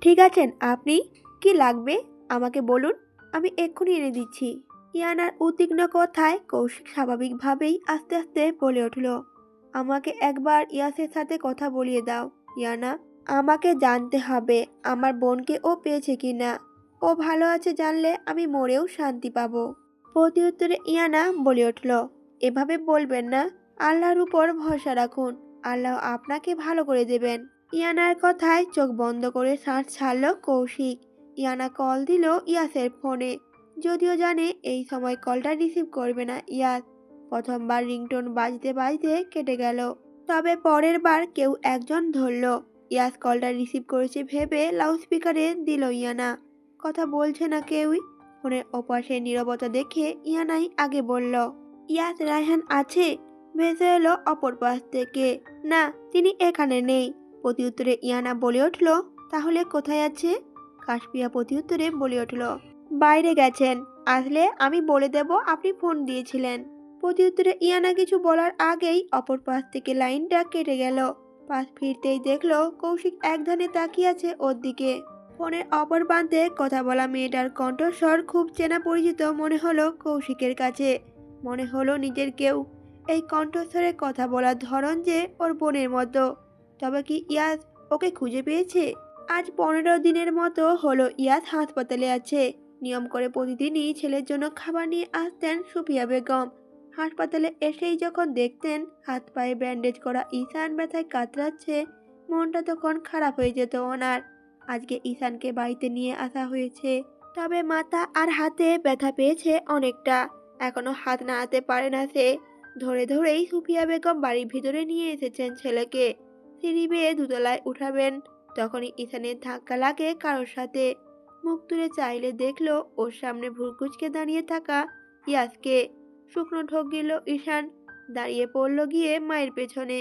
ঠিক আছেন আপনি? কি লাগবে আমাকে বলুন, আমি এক্ষুনি এনে দিচ্ছি। ইয়ানার উদ্বিগ্ন কথায় কৌশিক স্বাভাবিকভাবেই আস্তে আস্তে বলে উঠল, আমাকে একবার ইয়াসের সাথে কথা বলিয়ে দাও ইয়ানা। আমাকে জানতে হবে আমার বোনকে ও পেয়েছে কিনা। ও ভালো আছে জানলে আমি মরেও শান্তি পাবো। প্রতি উত্তরে ইয়ানা বলে উঠল, এভাবে বলবেন না, আল্লাহর উপর ভরসা রাখুন, আল্লাহ আপনাকে ভালো করে দেবেন। ইয়ানার কথায় চোখ বন্ধ করে শ্বাস ছাড়ল কৌশিক। ইয়ানা কল দিল ইয়াসের ফোনে, যদিও জানে এই সময় কলটা রিসিভ করবে না ইয়াস। প্রথমবার রিংটোন বাজতে বাজতে কেটে গেল, তবে পরের বার কেউ একজন ধরল। ইয়াস কলটা রিসিভ করেছে ভেবে লাউডস্পিকারে দিল ইয়ানা। কথা বলছে না কেউই। ফোনের ওপাশে নীরবতা দেখে ইয়ানাই আগে বলল, ইয়াস রায়হান আছে? ভেসে এলো অপর পাশ থেকে, না তিনি এখানে নেই। প্রতি উত্তরে ইয়ানা বলে উঠল, তাহলে কোথায় আছে? কাশপিয়া প্রতি উত্তরে বলে উঠল, বাইরে গেছেন, আসলে আমি বলে দেব আপনি ফোন দিয়েছিলেন। প্রতি উত্তরে ইয়ানা কিছু বলার আগেই অপর পাশ থেকে লাইনটা কেটে গেল। পাশ ফিরতেই দেখলো কৌশিক একধানে তাকিয়ে আছে ওর দিকে। ফোনের অপর প্রান্তে কথা বলা মেয়েটার কণ্ঠস্বর খুব চেনা পরিচিত মনে হলো কৌশিকের কাছে। মনে হলো নিজের কেউ। এই কণ্ঠস্বরে কথা বলার ধরন যে ওর বোনের মতো। তবে কি ইয়াস ওকে খুঁজে পেয়েছে? আজ 15 দিনের মতো হলো ইয়াস হাসপাতালে আছে। নিয়ম করে প্রতিদিনই ছেলের জন্য খাবার নিয়ে আসতেন সুফিয়া বেগম। হাসপাতালে এসেই যখন দেখতেন হাত পায়ে ব্যান্ডেজ করা ঈশান ব্যথায় কাতরাচ্ছে, মনটা তখন খারাপ হয়ে যেত ওনার। আজকে ঈশানকে বাড়িতে নিয়ে আসা হয়েছে, তবে মাথা আর হাতে ব্যথা পেয়েছে অনেকটা। এখনো হাত নাড়াতে পারে না সে। ধরে ধরেই সুফিয়া বেগম বাড়ির ভিতরে নিয়ে এসেছেন ছেলেকে। সিঁড়ি বেয়ে দুতলায় উঠাবেন, তখনই ঈশানের ধাক্কা লাগে কারোর সাথে। মুখ তুলে চাইলে দেখলো ওর সামনে ভুরকুচকে দাঁড়িয়ে থাকা ইয়াসকে। শুকনো ঢোক গেল ঈশান, দাঁড়িয়ে পড়ল গিয়ে মায়ের পেছনে।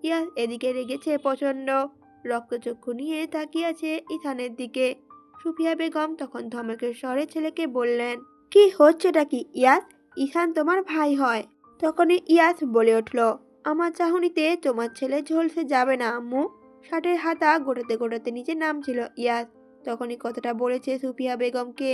ইয়াস এদিকে রেগেছে প্রচন্ড, রক্তচক্ষু নিয়ে তাকিয়ে আছে ঈশানের দিকে। সুফিয়া বেগম তখন ধমকের স্বরে ছেলেকে বললেন, কি হচ্ছেটা কি ইয়াস? ঈশান তোমার ভাই হয়। তখনই ইয়াস বলে উঠল, আমার চাহনিতে তোমার ছেলে ঝলসে যাবে না আম্মু। শার্টের হাতা গোটাতে গোটাতে নিচে নামছিল ইয়াস। তখনই কথাটা বলেছে সুফিয়া বেগমকে।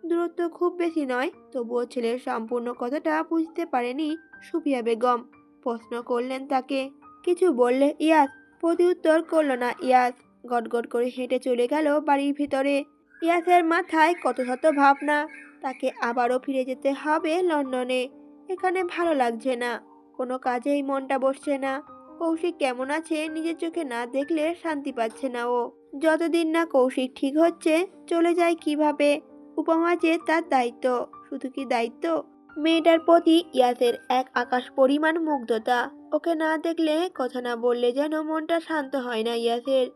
দূরত্ব খুব বেশি নয়, তবুও ছেলের সম্পূর্ণ কথাটা বুঝতে পারেনি সুফিয়া বেগম। প্রশ্ন করলেন তাকে, কিছু বললে ইয়াস? প্রতি উত্তর করল না ইয়াস। গটগট করে হেঁটে চলে গেল বাড়ির ভিতরে। ইয়াসের মাথায় কত শত ভাবনা। তাকে আবারও ফিরে যেতে হবে লন্ডনে। এখানে ভালো লাগছে না, কোনো কাজেই মনটা বসছে না। কৌশিক কেমন আছে নিজের চোখে না দেখলে শান্তি পাচ্ছে না ও। যতদিন না কৌশিক ঠিক হচ্ছে চলে যায় কিভাবে? উপমা যে তার দায়িত্ব, শুধু কি দায়িত্ব? মেয়েটার প্রতি ইয়াসের এক আকাশ পরিমাণ মুগ্ধতা। ওকে না দেখলে, কথা না বললে যেন মনটা শান্ত হয় না ইয়াসের।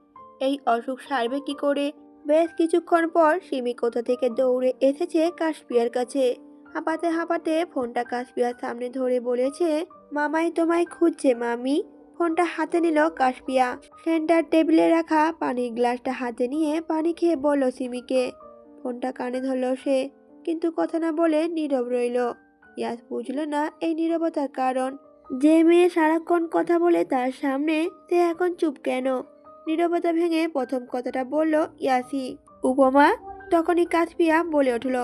এই অসুখ সারবে কি করে? বেশ কিছুক্ষণ পর সিমি কোথা থেকে দৌড়ে এসেছে কাশপিয়ার কাছে। হাঁপাতে হাঁপাতে ফোনটা কাশপিয়ার সামনে ধরে বলেছে, মামাই তোমায় খুঁজছে মামি। ফোনটা হাতে নিল কাশপিয়া। সেন্টার টেবিলে রাখা পানির গ্লাসটা হাতে নিয়ে পানি খেয়ে বলল সিমিকে। ফোনটা কানে ধরল সে, কিন্তু কথা না বলে নীরব রইল। ইয়াস বুঝল না এই নীরবতার কারণ। যে মেয়ে সারাক্ষণ কথা বলে তার সামনে, সে এখন চুপ কেন? নীরবতা ভেঙে প্রথম কথাটা বলল ইয়াসি, উপমা। তখনই কাশপিয়া বলে উঠল,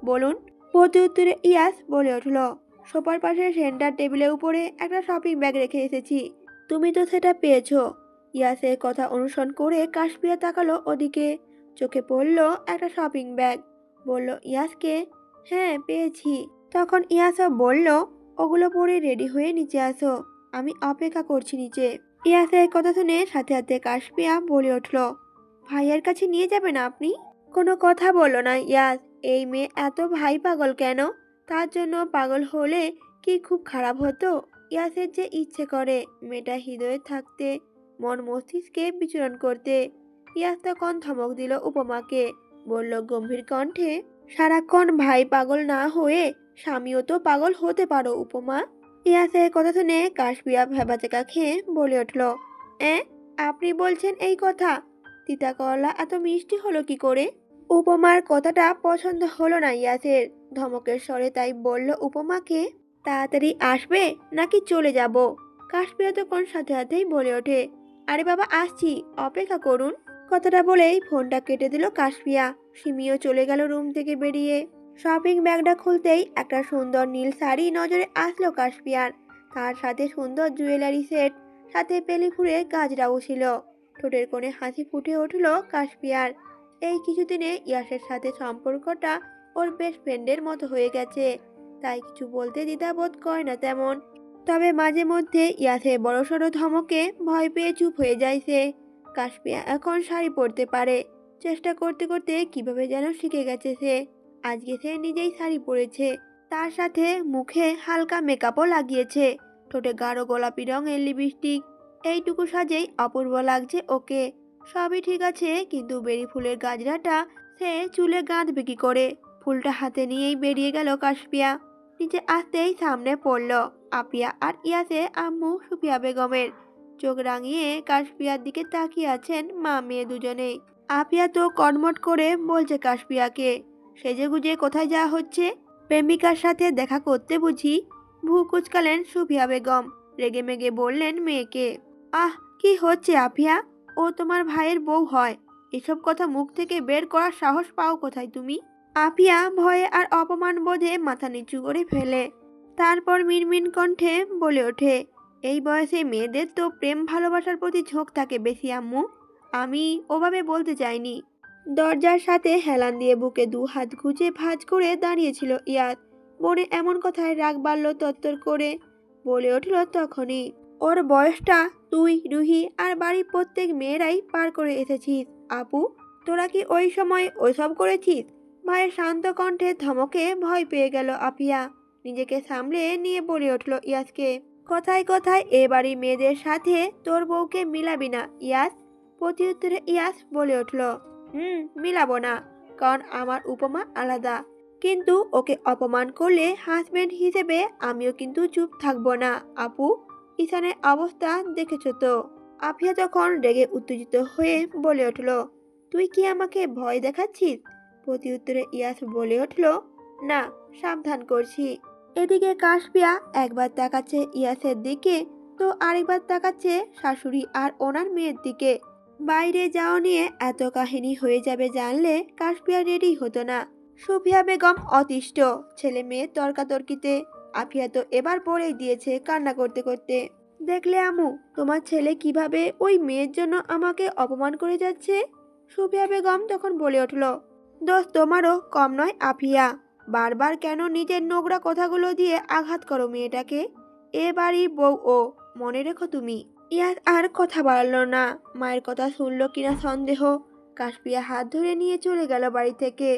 বলুন। প্রতি উত্তরে ইয়াস বলে উঠল, সোফার পাশে সেন্টার টেবিলের উপরে একটা শপিং ব্যাগ রেখে এসেছি, তুমি তো সেটা পেয়েছো। ইয়াসের কথা অনুসরণ করে কাশপিয়া তাকালো ওদিকে। চোখে পড়ল একটা শপিং ব্যাগ। বলল ইয়াসকে, হ্যাঁ পেয়েছি। তখন ইয়াসও বলল, ওগুলো পরে রেডি হয়ে নিচে আসো, আমি অপেক্ষা করছি নিচে। ইয়াসের কথা শুনে সাথে সাথে কাশপিয়া বলে উঠল, ভাইয়ের কাছে নিয়ে যাবেন আপনি? কোনো কথা বললো না ইয়াস। এই মেয়ে এত ভাই পাগল কেন? তার জন্য পাগল হলে কি খুব খারাপ হতো? ইয়াসের যে ইচ্ছে করে মেয়েটা হৃদয়ে থাকতে, মন মস্তিষ্কে বিচরণ করতে। ইয়াস তখন ধমক দিল উপমাকে। বলল গম্ভীর কণ্ঠে, সারাক্ষণ ভাই পাগল না হয়ে স্বামীও তো পাগল হতে পারো উপমা। ইয়াসের কথা শুনে কাশপিয়া ভেবাচাকা খেয়ে বলে উঠল, আপনি বলছেন এই কথা? তিতা করলা এত মিষ্টি হলো কি করে? উপমার কথাটা পছন্দ হলো না ইয়াসের। ধমকের স্বরে তাই বলল উপমাকে, তাড়াতাড়ি আসবে নাকি চলে যাব? কাশপিয়া তখন সাথে সাথেই বলে ওঠে, আরে বাবা আসছি, অপেক্ষা করুন। কথাটা বলেই ফোনটা কেটে দিল কাশপিয়া। সিমিও চলে গেল রুম থেকে বেরিয়ে। শপিং ব্যাগটা খুলতেই একটা সুন্দর নীল শাড়ি নজরে আসলো কাশপিয়ার। তার সাথে সুন্দর জুয়েলারি সেট, সাথে পেলি ফুলের গাজরাও ছিল। ঠোঁটের কোণে হাসি ফুটে উঠল কাশপিয়ার। এই কিছুদিনে ইয়াসের সাথে সম্পর্কটা ওর বেস্ট ফ্রেন্ডের মতো হয়ে গেছে, তাই কিছু বলতে দ্বিধাবোধ করে না তেমন। তবে মাঝে মধ্যে ইয়াসের বড়সড় ধমকে ভয় পেয়ে চুপ হয়ে যায় সে। কাশপিয়া এখন শাড়ি পরতে পারে। চেষ্টা করতে করতে কিভাবে যেন শিখে গেছে সে। আজকে সে নিজেই শাড়ি পরেছে, তার সাথে মুখে হালকা মেকআপও লাগিয়েছে, ঠোঁটে গাঢ় গোলাপি রঙের লিপস্টিক। এইটুকু সাজেই অপূর্ব লাগছে ওকে। সবই ঠিক আছে, কিন্তু বেরি ফুলের গাজরাটা সে চুলে গাঁথবে কি করে? ফুলটা হাতে নিয়েই বেরিয়ে গেল কাশপিয়া। নিচে আসতেই সামনে পড়ল আপিয়া আর ইয়াসের আম্মু সুফিয়া বেগমের। চোখ রাঙিয়ে কাশপিয়ার দিকে তাকিয়ে আছেন মা মেয়ে দুজনেই। আপিয়া তো কটমট করে বলছে কাশপিয়াকে, সেজেগুজে কোথায় যাওয়া হচ্ছে? প্রেমিকার সাথে দেখা করতে বুঝি? ভ্রু কুচকালেন সুফিয়া বেগম। রেগে মেগে বললেন মেয়েকে। আহ, কি হচ্ছে আপিয়া? ও তোমার ভাইয়ের বউ হয়, এসব কথা মুখ থেকে বের করার সাহস পাও কোথায় তুমি? আপিয়া ভয়ে আর অপমান বোধে মাথা নিচু করে ফেলে। তারপর মিনমিন কণ্ঠে বলে ওঠে, এই বয়সে মেয়েদের তো প্রেম ভালোবাসার প্রতি ঝোঁক থাকে বেশি আম্মু। আমি ওভাবে বলতে চাইনি। দরজার সাথে হেলান দিয়ে বুকে দু হাত গুজে ভাঁজ করে দাঁড়িয়েছিল ইয়াদ। মনে এমন কথায় রাগ বাড়ল তত্তর করে। বলে উঠল তখনই, ওর বয়সটা তুই, রুহি আর বাড়ির প্রত্যেক মেয়েরাই পার করে এসেছিস। আপু, তোরা কি ওই সময় ওইসব করেছিস? ভাইয়ের শান্ত কণ্ঠে ধমকে ভয় পেয়ে গেল আপিয়া। নিজেকে সামলে নিয়ে বলে উঠল ইয়াসকে, কথায় কথায় এ বাড়ি মেয়েদের সাথে তোর বউকে মিলাবি না ইয়াস। প্রতি উত্তরে ইয়াস বলে উঠল, মিলাবো না, কারণ আমার উপমা আলাদা। কিন্তু ওকে অপমান করলে হাজবেন্ড হিসেবে আমিও কিন্তু চুপ থাকবো না আপু। ঈশানের অবস্থা দেখেছো তো? আফিয়া তখন রেগে উত্তেজিত হয়ে বলে উঠল, তুই কি আমাকে ভয় দেখাচ্ছিস? প্রতি উত্তরে ইয়াস বলে উঠল, না, সাবধান করছি। এদিকে কাশপিয়া একবার তাকাচ্ছে ইয়াসের দিকে, তো আরেকবার তাকাচ্ছে শাশুড়ি আর ওনার মেয়ের দিকে। বাইরে যাওয়া নিয়ে এত কাহিনী হয়ে যাবে জানলে কাশপিয়া রেডি হতো না। সুফিয়া বেগম অতিষ্ঠ ছেলে মেয়ের তর্কাতর্কিতে। আফিয়া তো এবার পড়েই দিয়েছে কান্না করতে করতে। দেখলে আমু, তোমার ছেলে কিভাবে ওই মেয়ের জন্য আমাকে অপমান করে যাচ্ছে? সুফিয়া বেগম তখন বলে উঠল, দোষ তোমারও কম নয় আফিয়া। বারবার কেন নিজের নোংরা কথাগুলো দিয়ে আঘাত করো মেয়েটাকে? এ বাড়ির বউ ও, মনে রেখো তুমি। ইয়াস আর কথা বাড়ালো না। মায়ের কথা শুনলো কিনা সন্দেহ। কাশপিয়া হাত ধরে নিয়ে চলে গেল বাড়ি থেকে।